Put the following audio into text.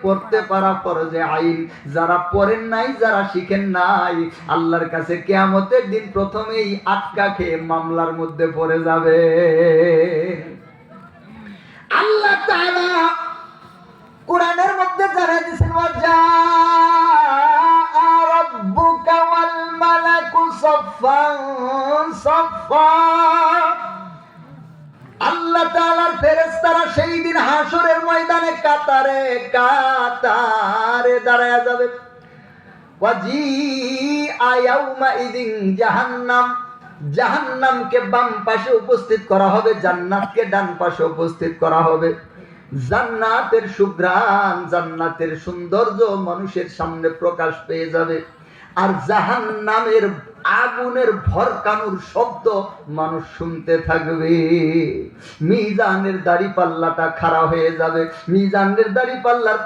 পড়তে পারা ফরজে আইন। যারা পড়েন নাই, যারা শিখেন নাই, আল্লাহর কাছে কিয়ামতের দিন প্রথমেই আটকা খেয়ে মামলার মধ্যে পড়ে যাবে। আল্লাহ তাআলা কোরআনের মধ্যে জানিয়ে দিয়েছেন, ওয়াজা রাব্বুকা ওয়াল মালাকু সাফফান সাফফা। আল্লাহ তাআলার ফেরেশতারা সেই দিন হাসরের ময়দানে কাতারে কাতারে দাঁড়ায়া যাবে। ওয়াজিআ ইয়াউমা ইদিন জাহান্নাম, জাহান্নামকে বাম পাশে উপস্থিত করা হবে, জান্নাতকে ডান পাশে উপস্থিত করা হবে। জান্নাতের সুঘ্রাণ, জান্নাতের সৌন্দর্য মানুষের সামনে প্রকাশ পেয়ে যাবে, আর জাহান্নামের আগুনের ভরকানোর শব্দ মানুষ শুনতে থাকবে। মিজানের দাড়িপাল্লাটা খাড়া হয়ে যাবে, মিজানের দাড়িপাল্লার